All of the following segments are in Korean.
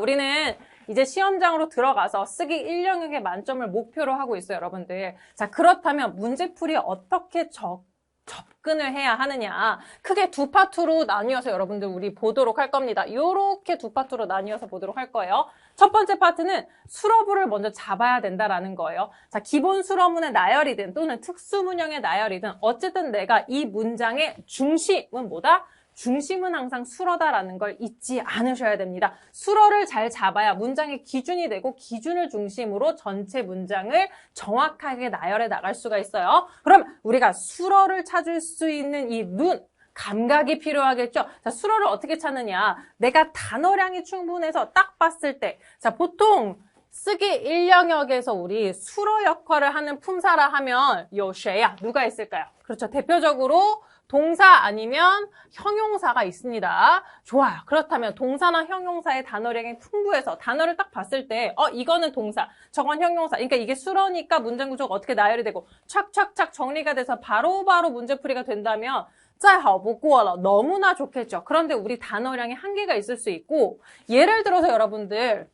우리는 이제 시험장으로 들어가서 쓰기 1영역의 만점을 목표로 하고 있어요, 여러분들. 자, 그렇다면 문제풀이 어떻게 접근을 해야 하느냐. 크게 두 파트로 나뉘어서 여러분들 우리 보도록 할 겁니다. 이렇게 두 파트로 나뉘어서 보도록 할 거예요. 첫 번째 파트는 수러부를 먼저 잡아야 된다라는 거예요. 자, 기본 수러문의 나열이든 또는 특수문형의 나열이든 어쨌든 내가 이 문장의 중심은 뭐다? 중심은 항상 수러다라는 걸 잊지 않으셔야 됩니다. 수러를 잘 잡아야 문장의 기준이 되고 기준을 중심으로 전체 문장을 정확하게 나열해 나갈 수가 있어요. 그럼 우리가 수러를 찾을 수 있는 이 눈, 감각이 필요하겠죠? 자, 수러를 어떻게 찾느냐? 내가 단어량이 충분해서 딱 봤을 때, 자, 보통 쓰기 1영역에서 우리 수러 역할을 하는 품사라 하면 요쉐야 누가 있을까요? 그렇죠. 대표적으로 동사 아니면 형용사가 있습니다. 좋아요. 그렇다면 동사나 형용사의 단어량이 풍부해서 단어를 딱 봤을 때 이거는 동사, 저건 형용사. 그러니까 이게 수러니까 문장 구조가 어떻게 나열이 되고 착착착 정리가 돼서 바로바로 문제풀이가 된다면 再好不过了. 너무나 좋겠죠. 그런데 우리 단어량이 한계가 있을 수 있고 예를 들어서 여러분들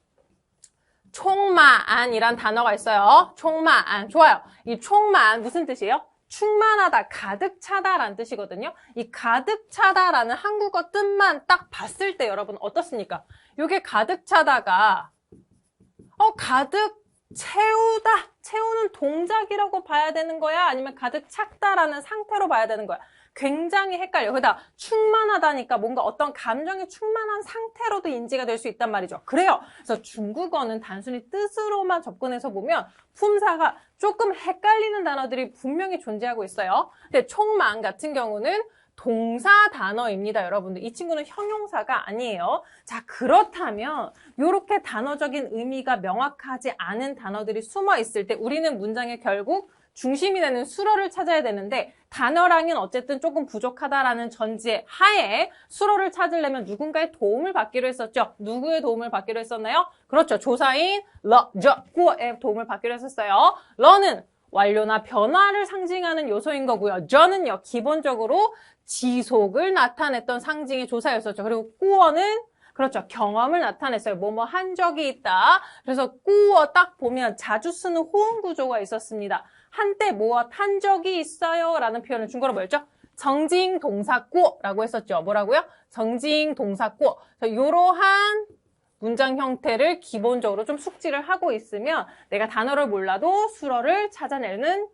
총만이란 단어가 있어요. 총만. 좋아요. 이 총만 무슨 뜻이에요? 충만하다, 가득 차다라는 뜻이거든요. 이 가득 차다라는 한국어 뜻만 딱 봤을 때 여러분 어떻습니까? 이게 가득 차다가 가득 채우다, 채우는 동작이라고 봐야 되는 거야? 아니면 가득 찼다라는 상태로 봐야 되는 거야? 굉장히 헷갈려. 그러다 충만하다니까 뭔가 어떤 감정이 충만한 상태로도 인지가 될 수 있단 말이죠. 그래요. 그래서 중국어는 단순히 뜻으로만 접근해서 보면 품사가 조금 헷갈리는 단어들이 분명히 존재하고 있어요. 근데 총만 같은 경우는 동사 단어입니다, 여러분들. 이 친구는 형용사가 아니에요. 자, 그렇다면 이렇게 단어적인 의미가 명확하지 않은 단어들이 숨어 있을 때 우리는 문장의 결국 중심이 되는 수러를 찾아야 되는데 단어량은 어쨌든 조금 부족하다라는 전제 하에 수러를 찾으려면 누군가의 도움을 받기로 했었죠. 누구의 도움을 받기로 했었나요? 그렇죠. 조사인 러, 저, 꾸의 도움을 받기로 했었어요. 러는 완료나 변화를 상징하는 요소인 거고요. 저는요, 기본적으로 지속을 나타냈던 상징의 조사였었죠. 그리고 꾸어는 그렇죠. 경험을 나타냈어요. 뭐뭐 한 적이 있다. 그래서 꾸어 딱 보면 자주 쓰는 호응 구조가 있었습니다. 한때 무엇 한 적이 있어요 라는 표현을 중국어로 뭐였죠? 정징 동사꾸라고 했었죠. 뭐라고요? 정징 동사꾸. 이러한 문장 형태를 기본적으로 좀 숙지를 하고 있으면 내가 단어를 몰라도 수러를 찾아내는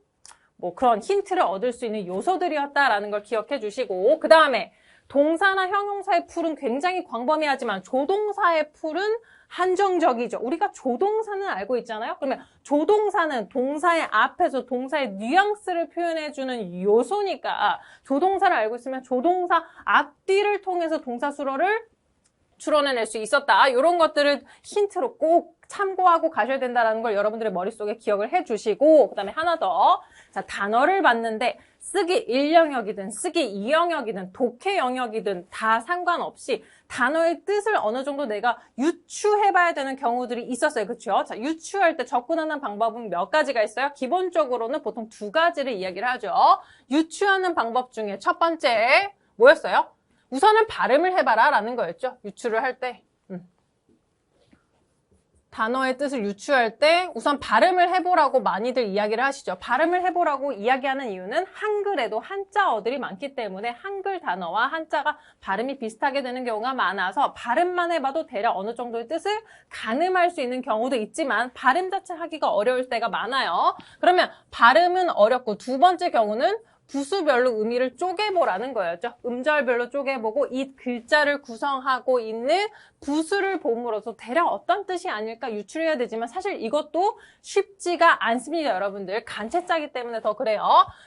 뭐 그런 힌트를 얻을 수 있는 요소들이었다라는 걸 기억해 주시고 그 다음에 동사나 형용사의 풀은 굉장히 광범위하지만 조동사의 풀은 한정적이죠. 우리가 조동사는 알고 있잖아요. 그러면 조동사는 동사의 앞에서 동사의 뉘앙스를 표현해주는 요소니까 조동사를 알고 있으면 조동사 앞뒤를 통해서 동사 수러를 추론해낼 수 있었다. 이런 것들을 힌트로 꼭 참고하고 가셔야 된다는 걸 여러분들의 머릿속에 기억을 해주시고 그 다음에 하나 더. 자, 단어를 봤는데 쓰기 1영역이든 쓰기 2영역이든 독해 영역이든 다 상관없이 단어의 뜻을 어느 정도 내가 유추해봐야 되는 경우들이 있었어요. 그렇죠? 자, 유추할 때 접근하는 방법은 몇 가지가 있어요? 기본적으로는 보통 두 가지를 이야기를 하죠. 유추하는 방법 중에 첫 번째 뭐였어요? 우선은 발음을 해봐라 라는 거였죠. 유추를 할 때. 단어의 뜻을 유추할 때 우선 발음을 해보라고 많이들 이야기를 하시죠. 발음을 해보라고 이야기하는 이유는 한글에도 한자어들이 많기 때문에 한글 단어와 한자가 발음이 비슷하게 되는 경우가 많아서 발음만 해봐도 대략 어느 정도의 뜻을 가늠할 수 있는 경우도 있지만 발음 자체 하기가 어려울 때가 많아요. 그러면 발음은 어렵고 두 번째 경우는 부수별로 의미를 쪼개보라는 거였죠. 음절별로 쪼개보고 이 글자를 구성하고 있는 부수를 봄으로써 대략 어떤 뜻이 아닐까 유출해야 되지만 사실 이것도 쉽지가 않습니다, 여러분들. 간체짜기 때문에 더 그래요.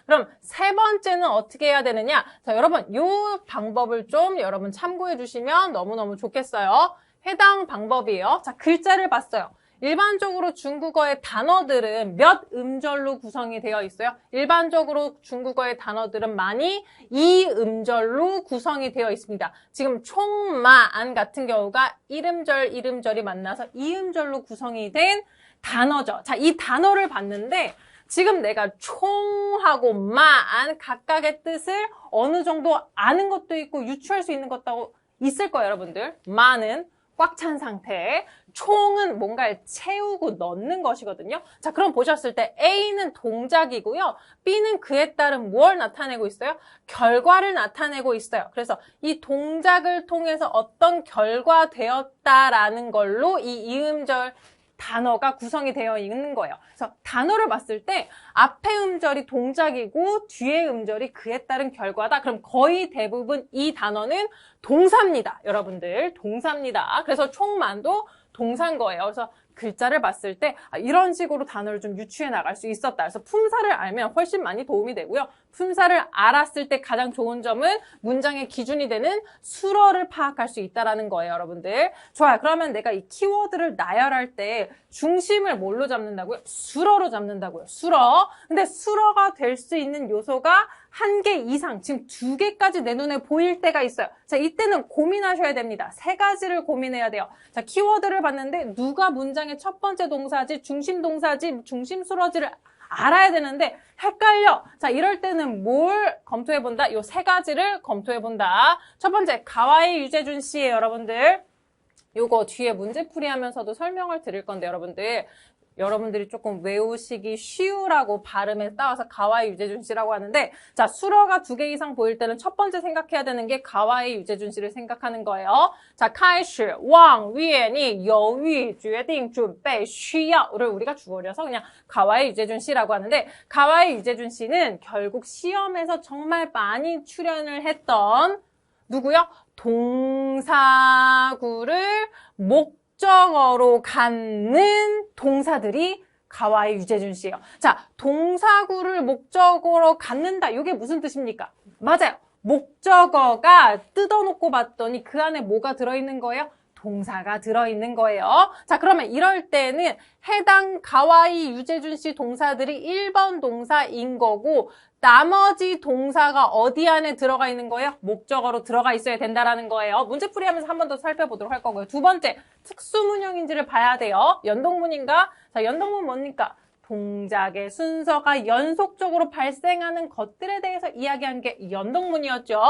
그럼 세 번째는 어떻게 해야 되느냐? 자, 여러분 이 방법을 좀 여러분 참고해 주시면 너무너무 좋겠어요. 해당 방법이에요. 자, 글자를 봤어요. 일반적으로 중국어의 단어들은 몇 음절로 구성이 되어 있어요? 일반적으로 중국어의 단어들은 많이 2음절로 구성이 되어 있습니다. 지금 총마안 같은 경우가 1음절이 만나서 2음절로 구성이 된 단어죠. 자, 이 단어를 봤는데 지금 내가 총하고 마안 각각의 뜻을 어느 정도 아는 것도 있고 유추할 수 있는 것도 있을 거예요, 여러분들. 마는 꽉 찬 상태. 총은 뭔가를 채우고 넣는 것이거든요. 자, 그럼 보셨을 때 A는 동작이고요. B는 그에 따른 뭘 나타내고 있어요? 결과를 나타내고 있어요. 그래서 이 동작을 통해서 어떤 결과되었다라는 걸로 이 이음절 단어가 구성이 되어 있는 거예요. 그래서 단어를 봤을 때 앞에 음절이 동작이고 뒤에 음절이 그에 따른 결과다. 그럼 거의 대부분 이 단어는 동사입니다. 여러분들 동사입니다. 그래서 총만도 동사인 거예요. 그래서 글자를 봤을 때 이런 식으로 단어를 좀 유추해 나갈 수 있었다. 그래서 품사를 알면 훨씬 많이 도움이 되고요. 품사를 알았을 때 가장 좋은 점은 문장의 기준이 되는 수러를 파악할 수 있다는 거예요, 여러분들. 좋아요. 그러면 내가 이 키워드를 나열할 때 중심을 뭘로 잡는다고요? 수러로 잡는다고요. 수러. 근데 수러가 될 수 있는 요소가 한 개 이상, 지금 2개까지 내 눈에 보일 때가 있어요. 자, 이때는 고민하셔야 됩니다. 3가지를 고민해야 돼요. 자, 키워드를 봤는데 누가 문장의 첫 번째 동사지, 중심 동사지, 중심 수러지를 알아야 되는데 헷갈려. 자, 이럴 때는 뭘 검토해본다? 요 3가지를 검토해본다. 첫 번째, 가와이 유재준 씨의 여러분들. 요거 뒤에 문제풀이 하면서도 설명을 드릴 건데 여러분들이 조금 외우시기 쉬우라고 발음에 따와서 가와이 유재준 씨라고 하는데, 자, 수러가 2개 이상 보일 때는 첫 번째 생각해야 되는 게 가와이 유재준 씨를 생각하는 거예요. 자, 开始望阅你犹豫决定准备需要를 우리가 줄여서 그냥 가와이 유재준 씨라고 하는데, 가와이 유재준 씨는 결국 시험에서 정말 많이 출연을 했던 누구요? 동사구를 목적어로 갖는 동사들이 가와이 유재준 씨예요. 자, 동사구를 목적어로 갖는다. 이게 무슨 뜻입니까? 맞아요. 목적어가 뜯어놓고 봤더니 그 안에 뭐가 들어있는 거예요? 동사가 들어있는 거예요. 자, 그러면 이럴 때는 해당 가와이 유재준 씨 동사들이 1번 동사인 거고 나머지 동사가 어디 안에 들어가 있는 거예요? 목적어로 들어가 있어야 된다라는 거예요. 문제풀이 하면서 한 번 더 살펴보도록 할 거고요. 2번째, 특수문형인지를 봐야 돼요. 연동문인가? 자, 연동문 뭡니까? 동작의 순서가 연속적으로 발생하는 것들에 대해서 이야기한 게 연동문이었죠.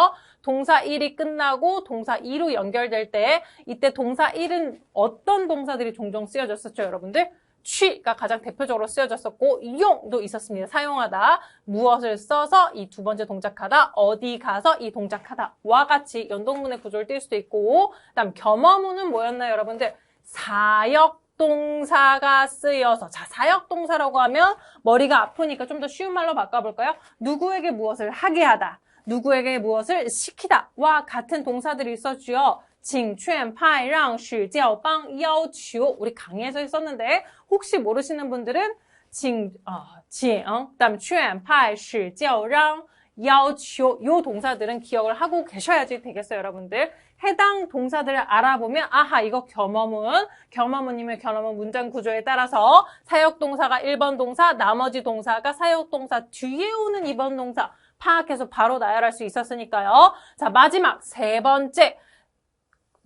동사 1이 끝나고 동사 2로 연결될 때 이때 동사 1은 어떤 동사들이 종종 쓰여졌었죠, 여러분들? 취가 가장 대표적으로 쓰여졌었고 용도 있었습니다. 사용하다, 무엇을 써서 이 2번째 동작하다, 어디 가서 이 동작하다 와 같이 연동문의 구조를 띌 수도 있고, 그다음 겸어문은 뭐였나요, 여러분들? 사역동사가 쓰여서, 자, 사역동사라고 하면 머리가 아프니까 좀 더 쉬운 말로 바꿔볼까요? 누구에게 무엇을 하게 하다, 누구에게 무엇을 시키다 와 같은 동사들이 있었죠. 请劝派让许教帮要求, 우리 강의에서 했었는데 혹시 모르시는 분들은 请 그다음 劝派许教让要求, 요 동사들은 기억을 하고 계셔야지 되겠어요, 여러분들. 해당 동사들을 알아보면 아하, 이거 겸어문이면 겸어문 문장 구조에 따라서 사역동사가 1번 동사, 나머지 동사가 사역동사 뒤에 오는 2번 동사 파악해서 바로 나열할 수 있었으니까요. 자, 마지막 3번째,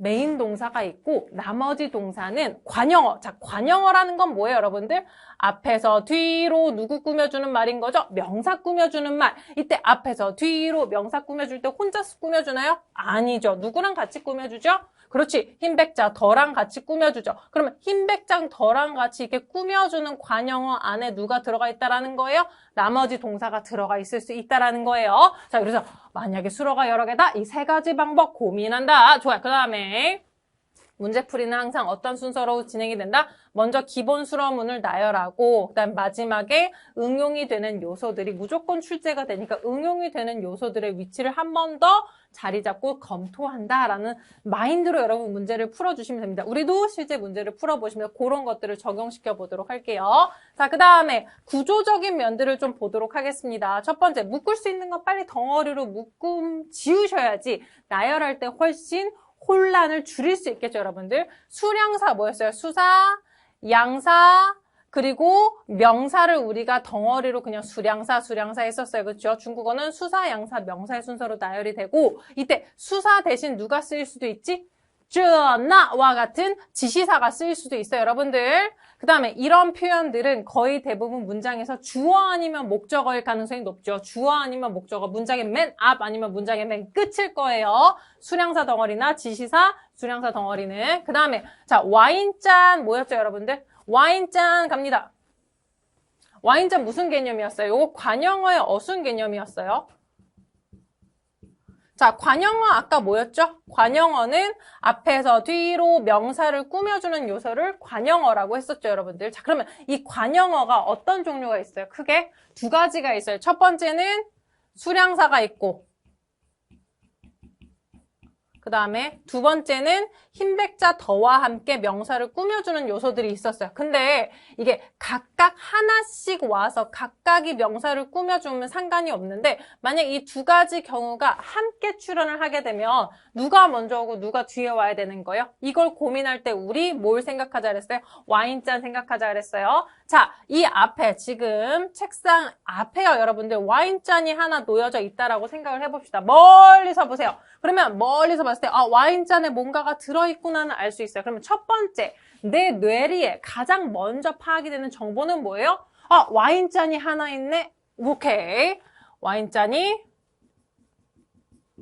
메인 동사가 있고 나머지 동사는 관형어. 자, 관형어라는 건 뭐예요, 여러분들? 앞에서 뒤로 누구 꾸며주는 말인 거죠? 명사 꾸며주는 말. 이때 앞에서 뒤로 명사 꾸며줄 때 혼자 꾸며주나요? 아니죠. 누구랑 같이 꾸며주죠? 그렇지. 흰백자 더랑 같이 꾸며주죠. 그러면 흰백장 더랑 같이 이렇게 꾸며주는 관형어 안에 누가 들어가 있다라는 거예요? 나머지 동사가 들어가 있을 수 있다라는 거예요. 자, 그래서 만약에 수로가 여러 개다. 이 3가지 방법 고민한다. 좋아요. 그 다음에 문제풀이는 항상 어떤 순서로 진행이 된다? 먼저 기본 수러문을 나열하고 그다음 마지막에 응용이 되는 요소들이 무조건 출제가 되니까 응용이 되는 요소들의 위치를 한 번 더 자리 잡고 검토한다라는 마인드로 여러분 문제를 풀어주시면 됩니다. 우리도 실제 문제를 풀어보시면서 그런 것들을 적용시켜 보도록 할게요. 자, 그 다음에 구조적인 면들을 좀 보도록 하겠습니다. 첫 번째, 묶을 수 있는 건 빨리 덩어리로 묶음 지우셔야지 나열할 때 훨씬 혼란을 줄일 수 있겠죠, 여러분들. 수량사 뭐였어요? 수사, 양사, 그리고 명사를 우리가 덩어리로 그냥 수량사 했었어요. 그렇죠? 중국어는 수사, 양사, 명사의 순서로 나열이 되고 이때 수사 대신 누가 쓰일 수도 있지? 쯔나와 같은 지시사가 쓰일 수도 있어요, 여러분들. 그 다음에 이런 표현들은 거의 대부분 문장에서 주어 아니면 목적어일 가능성이 높죠. 주어 아니면 목적어, 문장의 맨 앞 아니면 문장의 맨 끝일 거예요. 수량사 덩어리나 지시사, 수량사 덩어리는. 그 다음에 자, 와인잔 뭐였죠, 여러분들? 와인잔 갑니다. 와인잔 무슨 개념이었어요? 이거 관형어의 어순 개념이었어요. 자, 관형어 아까 뭐였죠? 관형어는 앞에서 뒤로 명사를 꾸며주는 요소를 관형어라고 했었죠, 여러분들. 자, 그러면 이 관형어가 어떤 종류가 있어요? 크게 두 가지가 있어요. 첫 번째는 수량사가 있고, 그 다음에 두 번째는 흰백자 더와 함께 명사를 꾸며주는 요소들이 있었어요. 근데 이게 각각 하나씩 와서 각각이 명사를 꾸며주면 상관이 없는데 만약 이 두 가지 경우가 함께 출현을 하게 되면 누가 먼저 오고 누가 뒤에 와야 되는 거예요? 이걸 고민할 때 우리 뭘 생각하자 그랬어요? 와인잔 생각하자 그랬어요. 자, 이 앞에 지금 책상 앞에요, 여러분들. 와인잔이 하나 놓여져 있다라고 생각을 해봅시다. 멀리서 보세요. 그러면 멀리서 봤을 때 와인잔에 뭔가가 들어있구나는 알 수 있어요. 그러면 첫 번째, 내 뇌리에 가장 먼저 파악이 되는 정보는 뭐예요? 와인잔이 하나 있네. 오케이. 와인잔이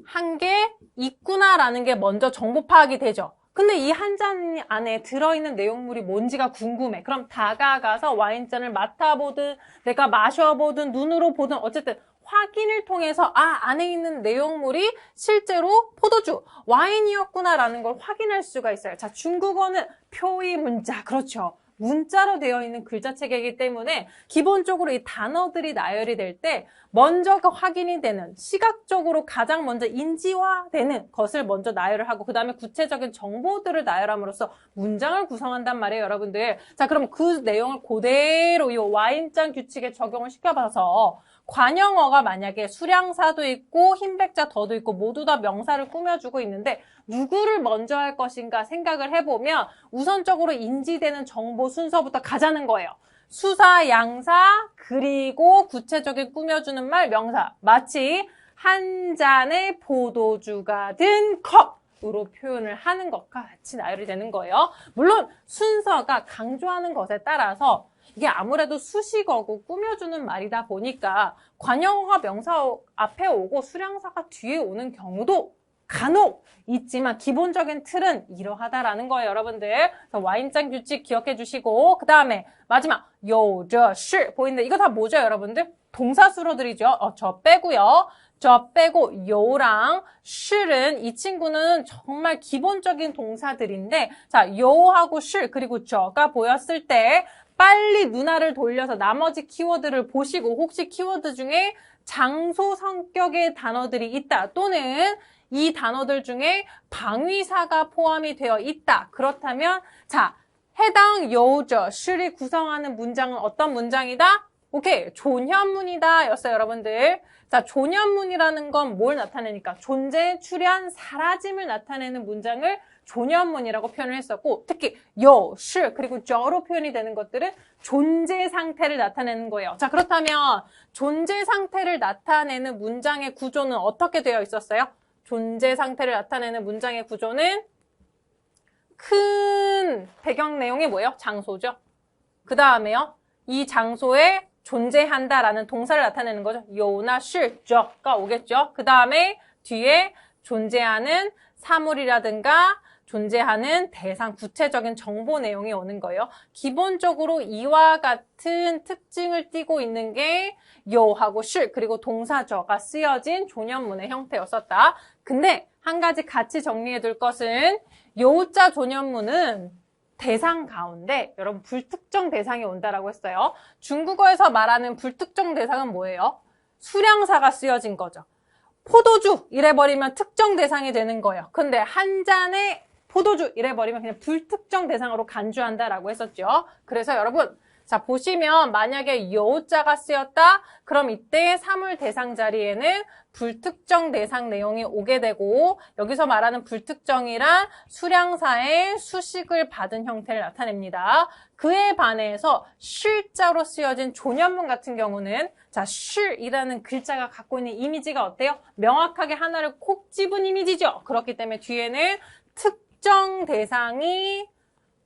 한 개 있구나라는 게 먼저 정보 파악이 되죠. 근데 이 한 잔 안에 들어있는 내용물이 뭔지가 궁금해. 그럼 다가가서 와인잔을 맡아보든 내가 마셔보든 눈으로 보든 어쨌든 확인을 통해서 안에 있는 내용물이 실제로 포도주, 와인이었구나라는 걸 확인할 수가 있어요. 자, 중국어는 표의 문자, 그렇죠. 문자로 되어 있는 글자체계이기 때문에 기본적으로 이 단어들이 나열이 될 때 먼저 확인이 되는, 시각적으로 가장 먼저 인지화되는 것을 먼저 나열을 하고 그 다음에 구체적인 정보들을 나열함으로써 문장을 구성한단 말이에요, 여러분들. 자, 그럼 그 내용을 그대로 이 와인잔 규칙에 적용을 시켜봐서 관형어가 만약에 수량사도 있고 흰백자 더도 있고 모두 다 명사를 꾸며주고 있는데 누구를 먼저 할 것인가 생각을 해보면 우선적으로 인지되는 정보 순서부터 가자는 거예요. 수사, 양사, 그리고 구체적인 꾸며주는 말, 명사. 마치 한 잔의 포도주가 든 컵으로 표현을 하는 것과 같이 나열이 되는 거예요. 물론 순서가 강조하는 것에 따라서 이게 아무래도 수식어고 꾸며주는 말이다 보니까 관형어가 명사 앞에 오고 수량사가 뒤에 오는 경우도 간혹 있지만 기본적인 틀은 이러하다라는 거예요, 여러분들. 그래서 와인잔 규칙 기억해 주시고 그 다음에 마지막 요, 저, 시 보이는데 이거 다 뭐죠, 여러분들? 동사수로들이죠. 저 빼고요. 저 빼고 요랑 실은 이 친구는 정말 기본적인 동사들인데 자, 요하고 실 그리고 저가 보였을 때 빨리 눈알을 돌려서 나머지 키워드를 보시고 혹시 키워드 중에 장소 성격의 단어들이 있다 또는 이 단어들 중에 방위사가 포함이 되어 있다. 그렇다면 자, 해당 요저, 실이 구성하는 문장은 어떤 문장이다? 오케이, 존현문이다 였어요, 여러분들. 자, 존현문이라는 건 뭘 나타내니까? 존재, 출현, 사라짐을 나타내는 문장을 존현문이라고 표현을 했었고 특히 요, 시, 그리고 저로 표현이 되는 것들은 존재 상태를 나타내는 거예요. 자, 그렇다면 존재 상태를 나타내는 문장의 구조는 어떻게 되어 있었어요? 존재 상태를 나타내는 문장의 구조는 큰 배경 내용이 뭐예요? 장소죠. 그 다음에요. 이 장소에 존재한다라는 동사를 나타내는 거죠. 요나 실, 저가 오겠죠. 그 다음에 뒤에 존재하는 사물이라든가 존재하는 대상, 구체적인 정보 내용이 오는 거예요. 기본적으로 이와 같은 특징을 띠고 있는 게 요하고 실, 그리고 동사 저가 쓰여진 존현문의 형태였었다. 근데 한 가지 같이 정리해 둘 것은 요자 존현문은 대상 가운데 여러분 불특정 대상이 온다라고 했어요. 중국어에서 말하는 불특정 대상은 뭐예요? 수량사가 쓰여진 거죠. 포도주 이래버리면 특정 대상이 되는 거예요. 근데 한 잔의 포도주 이래버리면 그냥 불특정 대상으로 간주한다라고 했었죠. 그래서 여러분 자 보시면 만약에 요자가 쓰였다 그럼 이때 사물 대상 자리에는 불특정 대상 내용이 오게 되고 여기서 말하는 불특정이란 수량사의 수식을 받은 형태를 나타냅니다. 그에 반해서 실자로 쓰여진 존현문 같은 경우는 자 실이라는 글자가 갖고 있는 이미지가 어때요? 명확하게 하나를 콕 집은 이미지죠. 그렇기 때문에 뒤에는 특정 대상이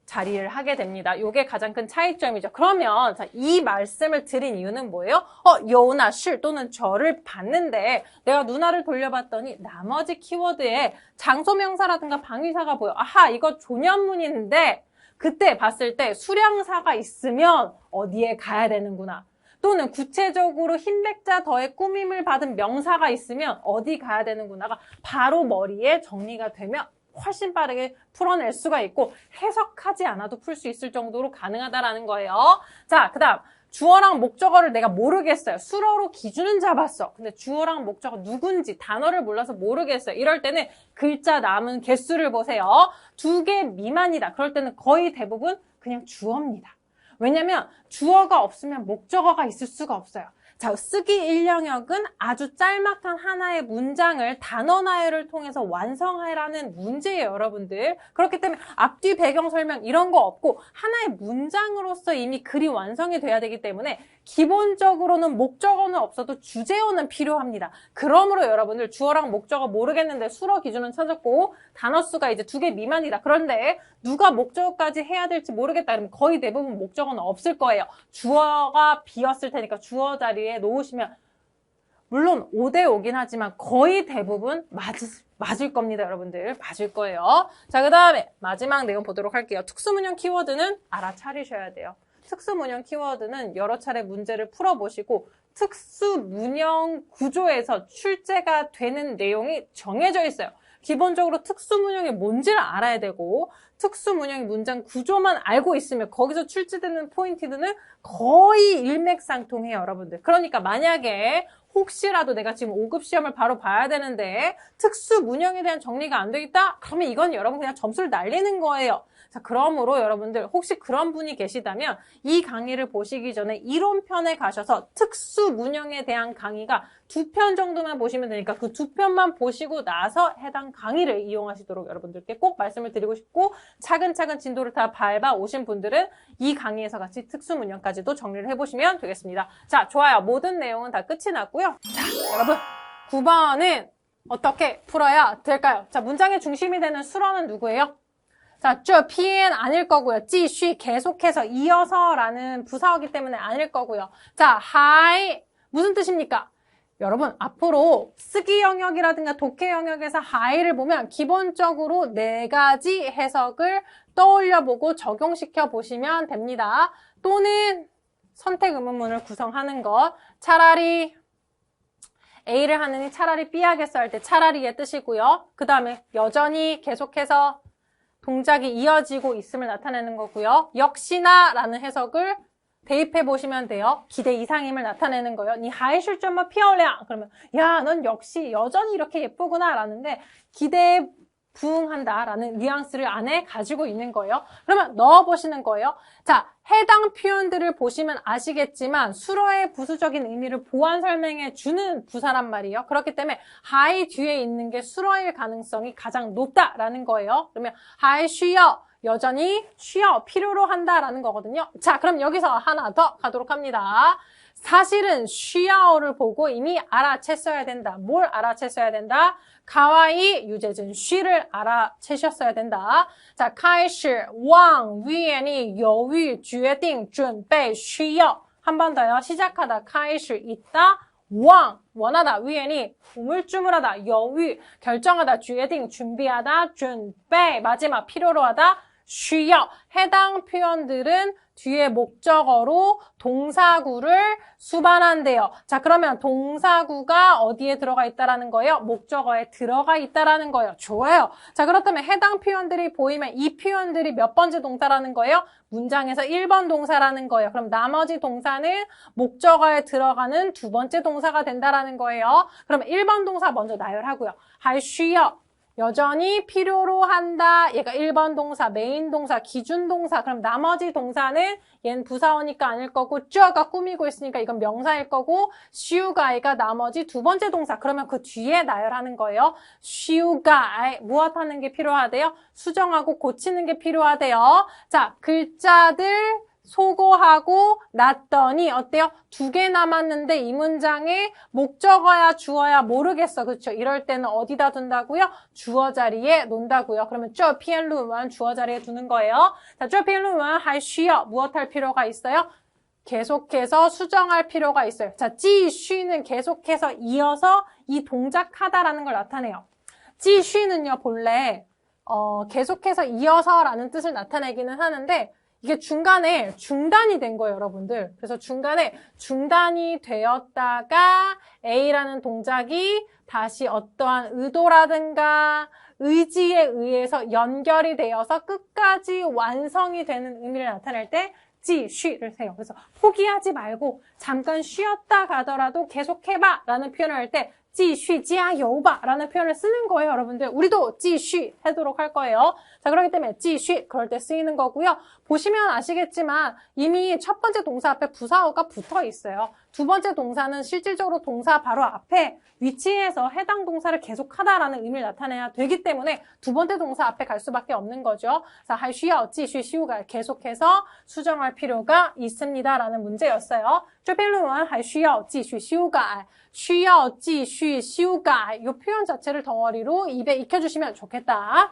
자리를 하게 됩니다. 이게 가장 큰 차이점이죠. 그러면 자, 이 말씀을 드린 이유는 뭐예요? 요나 실 또는 저를 봤는데 내가 누나를 돌려봤더니 나머지 키워드에 장소명사라든가 방위사가 보여. 아하, 이거 조년문인데 그때 봤을 때 수량사가 있으면 어디에 가야 되는구나. 또는 구체적으로 흰백자 더의 꾸밈을 받은 명사가 있으면 어디 가야 되는구나가 바로 머리에 정리가 되면 훨씬 빠르게 풀어낼 수가 있고 해석하지 않아도 풀 수 있을 정도로 가능하다라는 거예요. 자, 그 다음 주어랑 목적어를 내가 모르겠어요. 수어로 기준은 잡았어. 근데 주어랑 목적어 누군지 단어를 몰라서 모르겠어요. 이럴 때는 글자 남은 개수를 보세요. 2개 미만이다. 그럴 때는 거의 대부분 그냥 주어입니다. 왜냐면 주어가 없으면 목적어가 있을 수가 없어요. 자, 쓰기 1영역은 아주 짤막한 하나의 문장을 단어 나열을 통해서 완성하라는 문제예요, 여러분들. 그렇기 때문에 앞뒤 배경 설명 이런 거 없고 하나의 문장으로서 이미 글이 완성이 돼야 되기 때문에 기본적으로는 목적어는 없어도 주제어는 필요합니다. 그러므로 여러분들 주어랑 목적어 모르겠는데 수어 기준은 찾았고 단어 수가 이제 2개 미만이다. 그런데 누가 목적어까지 해야 될지 모르겠다. 그러면 거의 대부분 목적어는 없을 거예요. 주어가 비었을 테니까 주어 자리에 놓으시면 물론 5대5긴 하지만 거의 대부분 맞을 겁니다, 여러분들. 맞을 거예요. 자, 그 다음에 마지막 내용 보도록 할게요. 특수문형 키워드는 알아차리셔야 돼요. 특수문형 키워드는 여러 차례 문제를 풀어보시고 특수문형 구조에서 출제가 되는 내용이 정해져 있어요. 기본적으로 특수문형이 뭔지를 알아야 되고 특수문형의 문장 구조만 알고 있으면 거기서 출제되는 포인트들은 거의 일맥상통해요, 여러분들. 그러니까 만약에 혹시라도 내가 지금 5급 시험을 바로 봐야 되는데 특수문형에 대한 정리가 안 되겠다? 그러면 이건 여러분 그냥 점수를 날리는 거예요. 자, 그러므로 여러분들 혹시 그런 분이 계시다면 이 강의를 보시기 전에 이론편에 가셔서 특수문형에 대한 강의가 2편 정도만 보시면 되니까 그 2편만 보시고 나서 해당 강의를 이용하시도록 여러분들께 꼭 말씀을 드리고 싶고 차근차근 진도를 다 밟아 오신 분들은 이 강의에서 같이 특수문형까지도 정리를 해보시면 되겠습니다. 자, 좋아요. 모든 내용은 다 끝이 났고요. 자, 여러분 9번은 어떻게 풀어야 될까요? 자, 문장의 중심이 되는 수어는 누구예요? 자, 这篇 아닐 거고요. 继续 계속해서 이어서라는 부사어기 때문에 아닐 거고요. 자, 还 무슨 뜻입니까? 여러분 앞으로 쓰기 영역이라든가 독해 영역에서 还를 보면 기본적으로 4가지 해석을 떠올려보고 적용시켜 보시면 됩니다. 또는 선택 의문문을 구성하는 것. 차라리 A를 하느니 차라리 B 하겠어 할 때 차라리의 뜻이고요. 그 다음에 여전히 계속해서 동작이 이어지고 있음을 나타내는 거고요. 역시나 라는 해석을 대입해 보시면 돼요. 기대 이상임을 나타내는 거예요. 니还是这么漂亮 그러면 야, 넌 역시 여전히 이렇게 예쁘구나 라는데 기대에 부응한다 라는 뉘앙스를 안에 가지고 있는 거예요. 그러면 넣어보시는 거예요. 자, 해당 표현들을 보시면 아시겠지만 수어의 부수적인 의미를 보완 설명해 주는 부사란 말이에요. 그렇기 때문에 하이 뒤에 있는 게 수어일 가능성이 가장 높다라는 거예요. 그러면 하이 쉬어 여전히 쉬어 필요로 한다라는 거거든요. 자, 그럼 여기서 하나 더 가도록 합니다. 사실은 쉬어를 보고 이미 알아챘어야 된다. 뭘 알아챘어야 된다? 가와이 유재준 쉬를 알아채셨어야 된다. 자, 开始往위에犹豫决定准备需要 한 번 더요. 시작하다 开始있다. 원하다 위에니 우물쭈물하다 犹豫 결정하다 决定 준비하다 准备 마지막 필요로 하다 需要 해당 표현들은 뒤에 목적어로 동사구를 수반한대요. 자, 그러면 동사구가 어디에 들어가 있다라는 거예요? 목적어에 들어가 있다라는 거예요. 좋아요. 자, 그렇다면 해당 표현들이 보이면 이 표현들이 몇 번째 동사라는 거예요? 문장에서 1번 동사라는 거예요. 그럼 나머지 동사는 목적어에 들어가는 2번째 동사가 된다라는 거예요. 그럼 1번 동사 먼저 나열하고요. 还需要 여전히 필요로 한다. 얘가 1번 동사, 메인 동사, 기준 동사. 그럼 나머지 동사는 얘는 부사어니까 아닐 거고 쩌가 꾸미고 있으니까 이건 명사일 거고 쉬우가이가 나머지 2번째 동사. 그러면 그 뒤에 나열하는 거예요. 쉬우가이 무엇 하는 게 필요하대요? 수정하고 고치는 게 필요하대요. 자, 글자들 소거하고 놨더니 어때요? 2개 남았는데 이 문장에 목적어야 주어야 모르겠어. 그렇죠? 이럴 때는 어디다 둔다고요? 주어 자리에 놓는다고요. 그러면 这篇论文 주어 자리에 두는 거예요. 자, 这篇论文还需要 무엇 할 필요가 있어요? 계속해서 수정할 필요가 있어요. 자, 继续는 계속해서 이어서 이 동작하다라는 걸 나타내요. 继续는요, 본래 계속해서 이어서라는 뜻을 나타내기는 하는데 이게 중간에 중단이 된 거예요, 여러분들. 그래서 중간에 중단이 되었다가 A라는 동작이 다시 어떠한 의도라든가 의지에 의해서 연결이 되어서 끝까지 완성이 되는 의미를 나타낼 때 继续를 세요. 그래서 포기하지 말고 잠깐 쉬었다 가더라도 계속해봐 라는 표현을 할 때 继续加油吧라는 표현을 쓰는 거예요, 여러분들. 우리도 继续 하도록 할 거예요. 자, 그렇기 때문에 继续 그럴 때 쓰이는 거고요. 보시면 아시겠지만 이미 첫 번째 동사 앞에 부사어가 붙어 있어요. 두 번째 동사는 실질적으로 동사 바로 앞에 위치해서 해당 동사를 계속하다라는 의미를 나타내야 되기 때문에 두 번째 동사 앞에 갈 수밖에 없는 거죠. 자, 还需要继续修改 계속해서 수정할 필요가 있습니다라는 문제였어요. 这篇论文还需要继续修改需要继续修改이 표현 자체를 덩어리로 입에 익혀주시면 좋겠다.